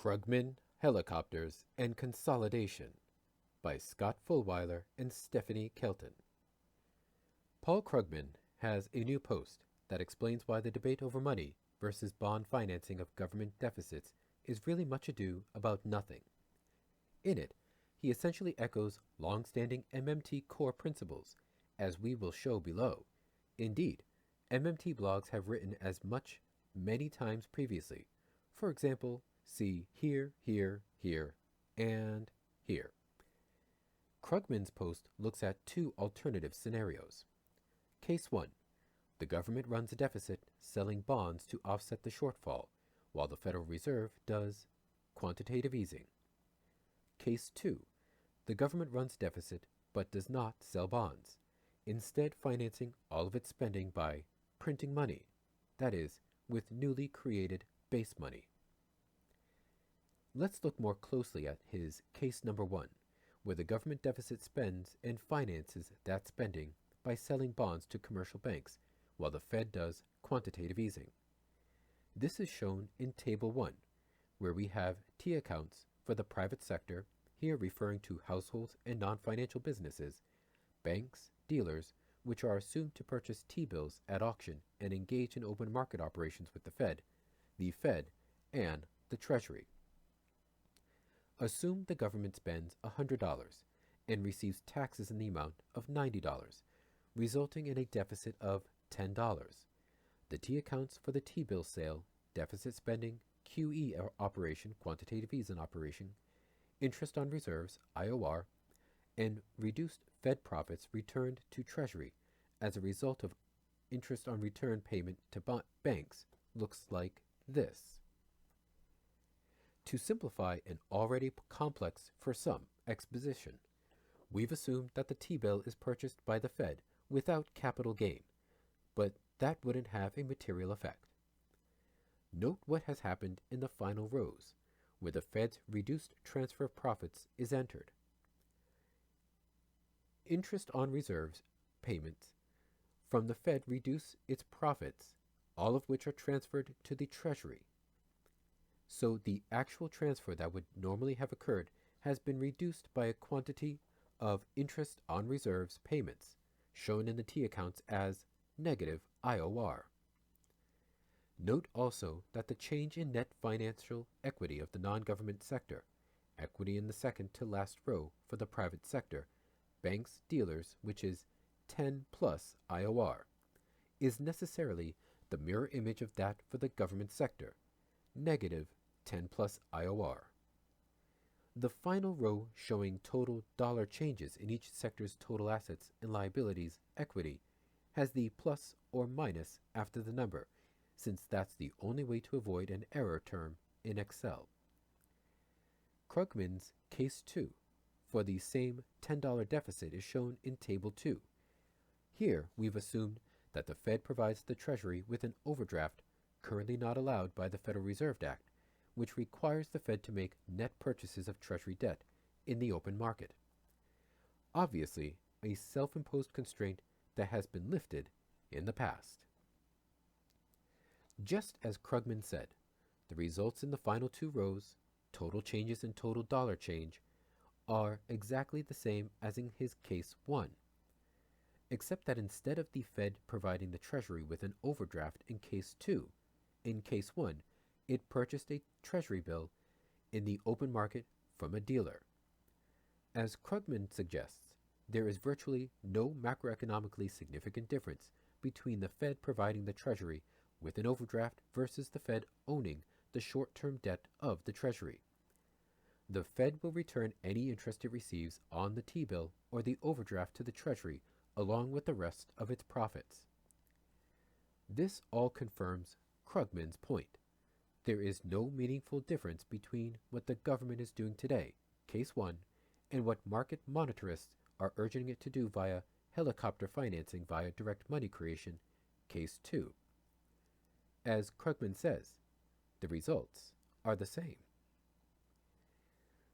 Krugman, Helicopters, and Consolidation by Scott Fullwiler and Stephanie Kelton. Paul Krugman has a new post that explains why the debate over money versus bond financing of government deficits is really much ado about nothing. In it, he essentially echoes long-standing MMT core principles, as we will show below. Indeed, MMT blogs have written as much many times previously. For example, see here, here, here, and here. Krugman's post looks at two alternative scenarios. Case 1. The government runs a deficit selling bonds to offset the shortfall, while the Federal Reserve does quantitative easing. Case 2. The government runs deficit but does not sell bonds, instead financing all of its spending by printing money, that is, with newly created base money. Let's look more closely at his case number 1, where the government deficit spends and finances that spending by selling bonds to commercial banks, while the Fed does quantitative easing. This is shown in Table 1, where we have T accounts for the private sector, here referring to households and non-financial businesses, banks, dealers, which are assumed to purchase T-bills at auction and engage in open market operations with the Fed, and the Treasury. Assume the government spends $100 and receives taxes in the amount of $90, resulting in a deficit of $10. The T accounts for the T-bill sale, deficit spending, QE operation, quantitative easing operation, interest on reserves, IOR, and reduced Fed profits returned to Treasury as a result of interest on return payment to banks looks like this. To simplify an already complex, for some, exposition, we've assumed that the T-bill is purchased by the Fed without capital gain, but that wouldn't have a material effect. Note what has happened in the final rows, where the Fed's reduced transfer of profits is entered. Interest on reserves payments from the Fed reduce its profits, all of which are transferred to the Treasury. So the actual transfer that would normally have occurred has been reduced by a quantity of interest on reserves payments, shown in the T accounts as negative IOR. Note also that the change in net financial equity of the non-government sector, equity in the second to last row for the private sector, banks, dealers, which is 10 plus IOR, is necessarily the mirror image of that for the government sector, negative 10 plus IOR. The final row showing total dollar changes in each sector's total assets and liabilities equity has the plus or minus after the number, since that's the only way to avoid an error term in Excel. Krugman's Case 2 for the same $10 deficit is shown in Table 2. Here we've assumed that the Fed provides the Treasury with an overdraft currently not allowed by the Federal Reserve Act, which requires the Fed to make net purchases of Treasury debt in the open market. Obviously, a self-imposed constraint that has been lifted in the past. Just as Krugman said, the results in the final two rows, total changes and total dollar change, are exactly the same as in his Case 1, except that instead of the Fed providing the Treasury with an overdraft in Case 2, in Case 1, it purchased a Treasury bill in the open market from a dealer. As Krugman suggests, there is virtually no macroeconomically significant difference between the Fed providing the Treasury with an overdraft versus the Fed owning the short-term debt of the Treasury. The Fed will return any interest it receives on the T-bill or the overdraft to the Treasury along with the rest of its profits. This all confirms Krugman's point. There is no meaningful difference between what the government is doing today, Case 1, and what market monetarists are urging it to do via helicopter financing via direct money creation, Case 2. As Krugman says, the results are the same.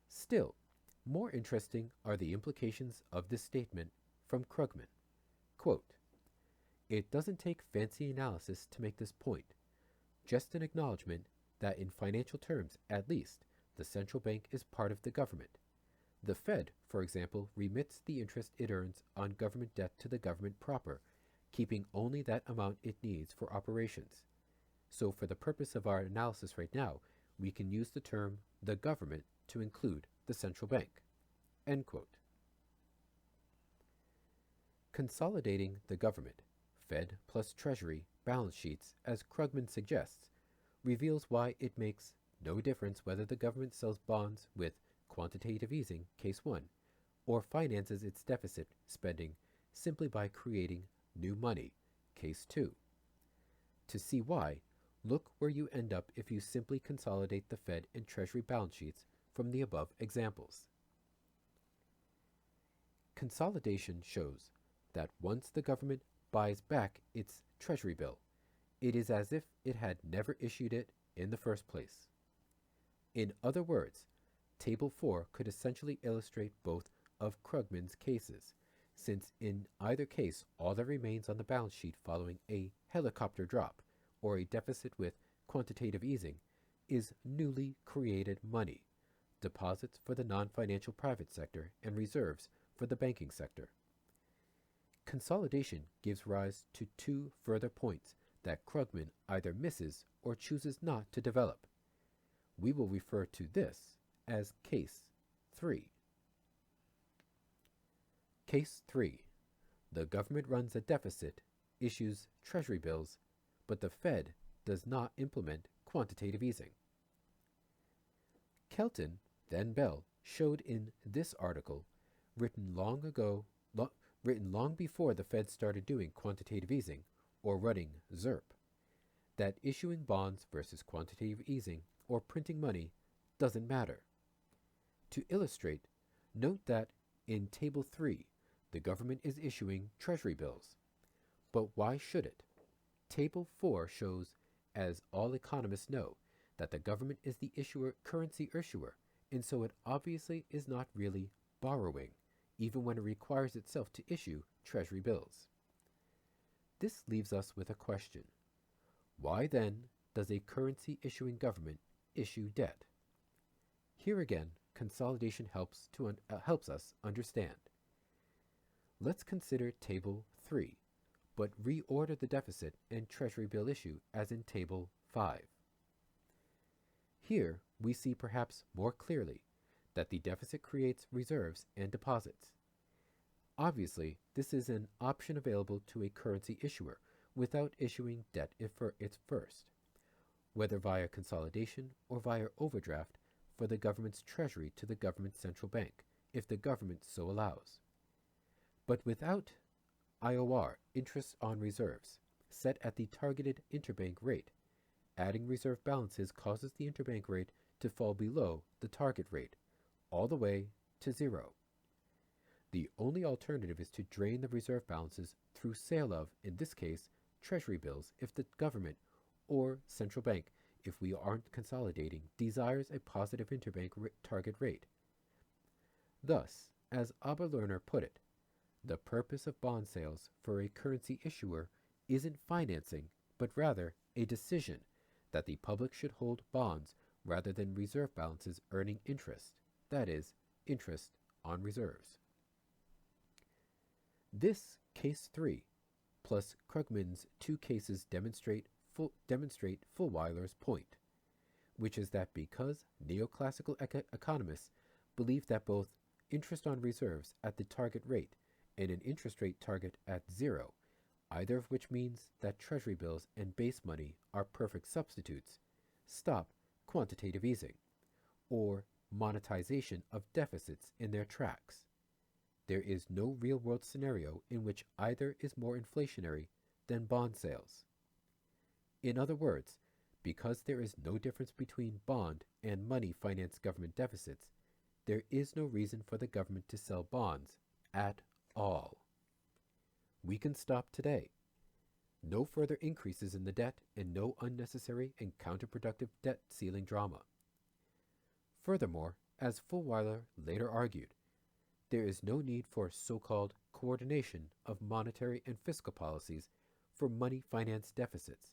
Still, more interesting are the implications of this statement from Krugman. Quote, "It doesn't take fancy analysis to make this point, just an acknowledgement that in financial terms, at least, the central bank is part of the government. The Fed, for example, remits the interest it earns on government debt to the government proper, keeping only that amount it needs for operations. So for the purpose of our analysis right now, we can use the term the government to include the central bank. End quote. Consolidating the government, Fed plus Treasury, balance sheets, as Krugman suggests, reveals why it makes no difference whether the government sells bonds with quantitative easing, case 1, or finances its deficit spending simply by creating new money, case 2. To see why, look where you end up if you simply consolidate the Fed and Treasury balance sheets from the above examples. Consolidation shows that once the government buys back its Treasury bill, it is as if it had never issued it in the first place. In other words, Table 4 could essentially illustrate both of Krugman's cases, since in either case all that remains on the balance sheet following a helicopter drop or a deficit with quantitative easing is newly created money, deposits for the non-financial private sector and reserves for the banking sector. Consolidation gives rise to two further points that Krugman either misses or chooses not to develop. We will refer to this as Case 3. Case 3. The government runs a deficit, issues Treasury bills, but the Fed does not implement quantitative easing. Kelton, then Bell, showed in this article, written long before the Fed started doing quantitative easing, or running ZIRP, that issuing bonds versus quantitative easing or printing money doesn't matter. To illustrate, note that in Table 3, the government is issuing Treasury bills. But why should it? Table 4 shows, as all economists know, that the government is the currency issuer, and so it obviously is not really borrowing, even when it requires itself to issue Treasury bills. This leaves us with a question. Why then does a currency issuing government issue debt? Here again, consolidation helps us understand. Let's consider Table 3, but reorder the deficit and Treasury bill issue as in Table 5. Here we see perhaps more clearly that the deficit creates reserves and deposits. Obviously, this is an option available to a currency issuer without issuing debt for its first, whether via consolidation or via overdraft for the government's treasury to the government's central bank, if the government so allows. But without IOR, interest on reserves, set at the targeted interbank rate, adding reserve balances causes the interbank rate to fall below the target rate, all the way to 0. The only alternative is to drain the reserve balances through sale of, in this case, Treasury bills if the government or central bank, if we aren't consolidating, desires a positive interbank target rate. Thus, as Oberlerner put it, the purpose of bond sales for a currency issuer isn't financing, but rather a decision that the public should hold bonds rather than reserve balances earning interest, that is, interest on reserves. This Case 3 plus Krugman's two cases demonstrate Fullwiler's point, which is that because neoclassical economists believe that both interest on reserves at the target rate and an interest rate target at 0, either of which means that Treasury bills and base money are perfect substitutes, stop quantitative easing, or monetization of deficits in their tracks. There is no real-world scenario in which either is more inflationary than bond sales. In other words, because there is no difference between bond and money-financed government deficits, there is no reason for the government to sell bonds at all. We can stop today. No further increases in the debt and no unnecessary and counterproductive debt ceiling drama. Furthermore, as Fullwiler later argued, there is no need for so-called coordination of monetary and fiscal policies for money-financed deficits,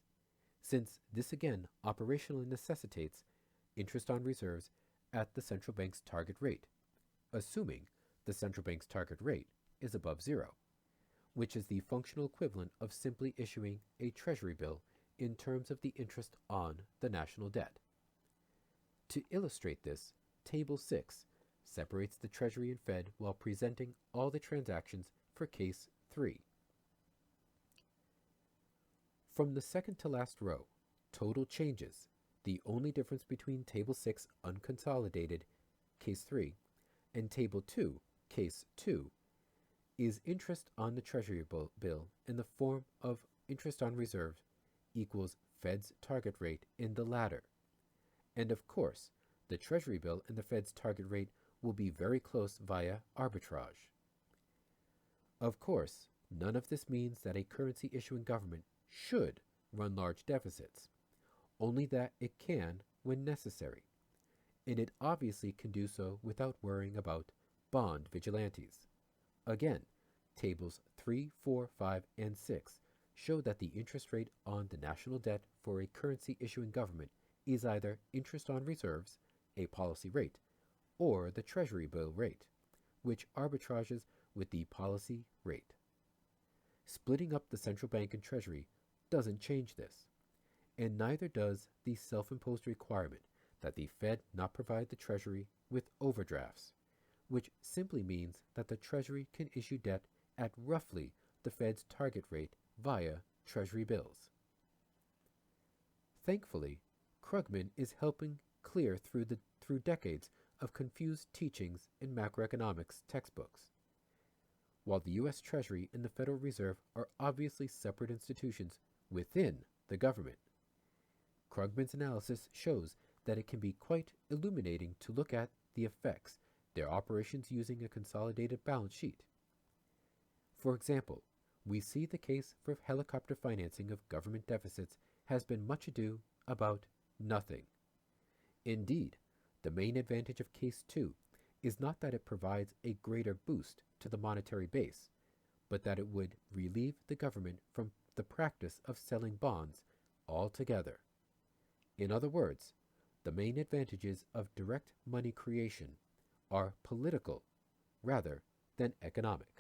since this again operationally necessitates interest on reserves at the central bank's target rate, assuming the central bank's target rate is above zero, which is the functional equivalent of simply issuing a treasury bill in terms of the interest on the national debt. To illustrate this, Table 6 separates the Treasury and Fed while presenting all the transactions for Case 3. From the second to last row, total changes, the only difference between Table 6 unconsolidated, Case 3, and Table 2, Case 2, is interest on the Treasury bill in the form of interest on reserves equals Fed's target rate in the latter. And of course, the Treasury bill and the Fed's target rate will be very close via arbitrage. Of course, none of this means that a currency issuing government should run large deficits, only that it can when necessary, and it obviously can do so without worrying about bond vigilantes. Again, tables 3, 4, 5, and 6 show that the interest rate on the national debt for a currency issuing government is either interest on reserves, a policy rate, or the Treasury bill rate, which arbitrages with the policy rate. Splitting up the central bank and Treasury doesn't change this, and neither does the self-imposed requirement that the Fed not provide the Treasury with overdrafts, which simply means that the Treasury can issue debt at roughly the Fed's target rate via Treasury bills. Thankfully, Krugman is helping clear through decades of confused teachings in macroeconomics textbooks. While the U.S. Treasury and the Federal Reserve are obviously separate institutions within the government, Krugman's analysis shows that it can be quite illuminating to look at the effects their operations using a consolidated balance sheet. For example, we see the case for helicopter financing of government deficits has been much ado about nothing. Indeed, the main advantage of Case 2 is not that it provides a greater boost to the monetary base, but that it would relieve the government from the practice of selling bonds altogether. In other words, the main advantages of direct money creation are political rather than economic.